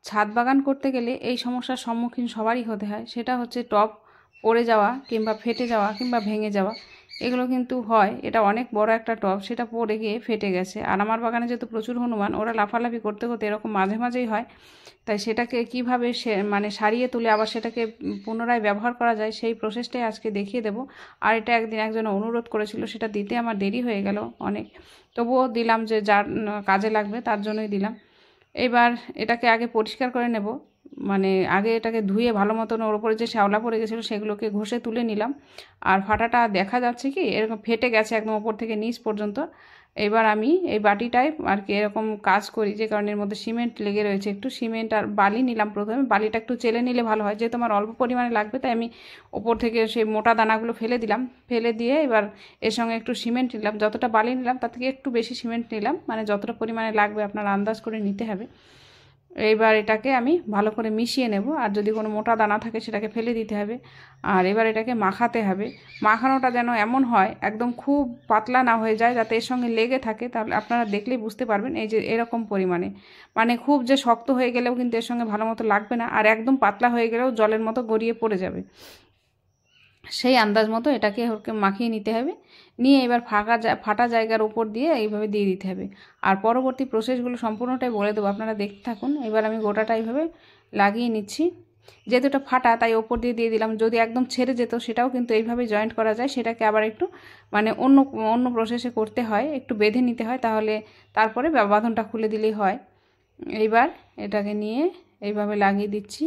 ছাদ বাগান করতে গেলে এই সমস্যার সম্মুখীন সবারই হতে হয়, সেটা হচ্ছে টব পড়ে যাওয়া কিংবা ফেটে যাওয়া কিংবা ভেঙে যাওয়া। এগুলো কিন্তু হয়। এটা অনেক বড় একটা টব, সেটা পড়ে গিয়ে ফেটে গেছে। আর আমার বাগানে যেহেতু প্রচুর হনুমান, ওরা লাফালাফি করতে করতে এরকম মাঝে মাঝেই হয়। তাই সেটাকে কীভাবে মানে সারিয়ে তুলে আবার সেটাকে পুনরায় ব্যবহার করা যায়, সেই প্রসেসটাই আজকে দেখিয়ে দেব। আর এটা একদিন একজন অনুরোধ করেছিল, সেটা দিতে আমার দেরি হয়ে গেল অনেক, তবুও দিলাম, যে যার কাজে লাগবে তার জন্যই দিলাম। এবার এটাকে আগে পরিষ্কার করে নেব, মানে আগে এটাকে ধুয়ে ভালো মতন ওর উপরে যে শ্যাওলা পড়ে গেছিলো সেগুলোকে ঘষে তুলে নিলাম। আর ফাটাটা দেখা যাচ্ছে কি এরকম ফেটে গেছে একদম ওপর থেকে নিচ পর্যন্ত। এবার আমি এই বাটিটায় আর কি এরকম কাজ করি, যে কারণে এর মধ্যে সিমেন্ট লেগে রয়েছে, একটু সিমেন্ট আর বালি নিলাম। প্রথমে বালিটা একটু চেলে নিলে ভালো হয়, যেহেতু আমার অল্প পরিমাণে লাগবে তাই আমি ওপর থেকে সেই মোটা দানাগুলো ফেলে দিলাম। ফেলে দিয়ে এবার এর সঙ্গে একটু সিমেন্ট নিলাম, যতটা বালি নিলাম তার থেকে একটু বেশি সিমেন্ট নিলাম, মানে যতটা পরিমাণে লাগবে আপনার আন্দাজ করে নিতে হবে। এইবার এটাকে আমি ভালো করে মিশিয়ে নেব, আর যদি কোনো মোটা দানা থাকে সেটাকে ফেলে দিতে হবে। আর এবার এটাকে মাখাতে হবে। মাখানোটা যেন এমন হয় একদম খুব পাতলা না হয়ে যায়, যাতে এর সঙ্গে লেগে থাকে, তাহলে আপনারা দেখলেই বুঝতে পারবেন। এই যে এরকম পরিমাণে, মানে খুব যে শক্ত হয়ে গেলেও কিন্তু এর সঙ্গে ভালো মতো লাগবে না, আর একদম পাতলা হয়ে গেলেও জলের মতো গড়িয়ে পড়ে যাবে। সেই আন্দাজ মতো এটাকে ওকে মাখিয়ে নিতে হবে। নিয়ে এবার ফাটা জায়গার উপর দিয়ে এইভাবে দিয়ে দিতে হবে। আর পরবর্তী প্রসেসগুলো সম্পূর্ণটাই বলে দেবো, আপনারা দেখতে থাকুন। এবার আমি গোটাটা এইভাবে লাগিয়ে নিচ্ছি। যেহেতু এটা ফাটা তাই ওপর দিয়ে দিয়ে দিলাম। যদি একদম ছেড়ে যেত সেটাও কিন্তু এইভাবে জয়েন্ট করা যায়, সেটাকে আবার একটু মানে অন্য অন্য প্রসেসে করতে হয়, একটু বেঁধে নিতে হয়, তাহলে তারপরে বাঁধনটা খুলে দিলেই হয়। এইবার এটাকে নিয়ে এইভাবে লাগিয়ে দিচ্ছি।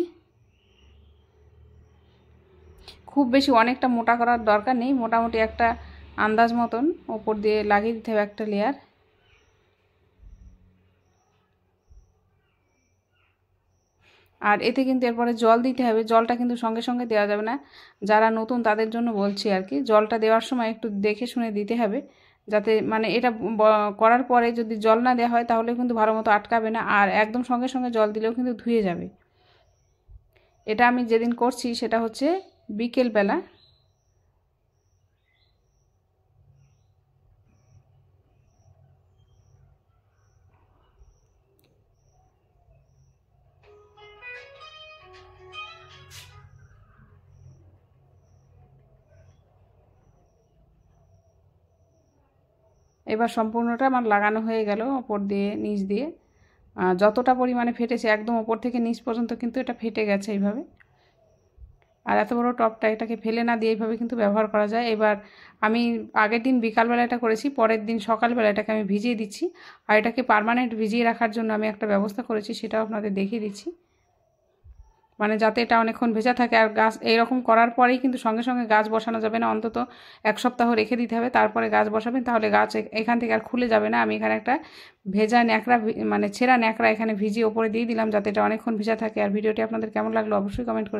খুব বেশি অনেকটা মোটা করার দরকার নেই, মোটামুটি একটা আন্দাজ মতন ওপর দিয়ে লাগিয়ে দিতে হবে একটা লেয়ার। আর এতে কিন্তু এরপরে জল দিতে হবে, জলটা কিন্তু সঙ্গে সঙ্গে দেওয়া যাবে না। যারা নতুন তাদের জন্য বলছি আর কি, জলটা দেওয়ার সময় একটু দেখে শুনে দিতে হবে, যাতে মানে এটা করার পরে যদি জল না দেওয়া হয় তাহলে কিন্তু ভালো মতো আটকাবে না, আর একদম সঙ্গে সঙ্গে জল দিলেও কিন্তু ধুয়ে যাবে। এটা আমি যেদিন করছি সেটা হচ্ছে বিকেলবেলা। এবার সম্পূর্ণটা আমার লাগানো হয়ে গেল ওপর দিয়ে নিচ দিয়ে। যতটা পরিমাণে ফেটেছে একদম ওপর থেকে নিচ পর্যন্ত কিন্তু এটা ফেটে গেছে এইভাবে। আর এত বড় টবটা এটাকে ফেলে না দিয়ে এইভাবে কিন্তু ব্যবহার করা যায়। এবার আমি আগের দিন বিকালবেলা এটা করেছি, পরের দিন সকালবেলা এটাকে আমি ভিজিয়ে দিচ্ছি। আর এটাকে পার্মানেন্ট ভিজিয়ে রাখার জন্য আমি একটা ব্যবস্থা করেছি, সেটাও আপনাদের দেখিয়ে দিচ্ছি, মানে যাতে এটা অনেকক্ষণ ভেজা থাকে। আর গাছ এইরকম করার পরেই কিন্তু সঙ্গে সঙ্গে গাছ বসানো যাবে না, অন্তত 1 সপ্তাহ রেখে দিতে হবে, তারপরে গাছ বসাবেন, তাহলে গাছ এখান থেকে আর খুলে যাবে না। আমি এখানে একটা ভেজা ন্যাকড়া, মানে ছেঁড়া ন্যাকড়া এখানে ভিজিয়ে ওপরে দিয়ে দিলাম, যাতে এটা অনেকক্ষণ ভেজা থাকে। আর ভিডিওটি আপনাদের কেমন লাগলো অবশ্যই কমেন্ট করে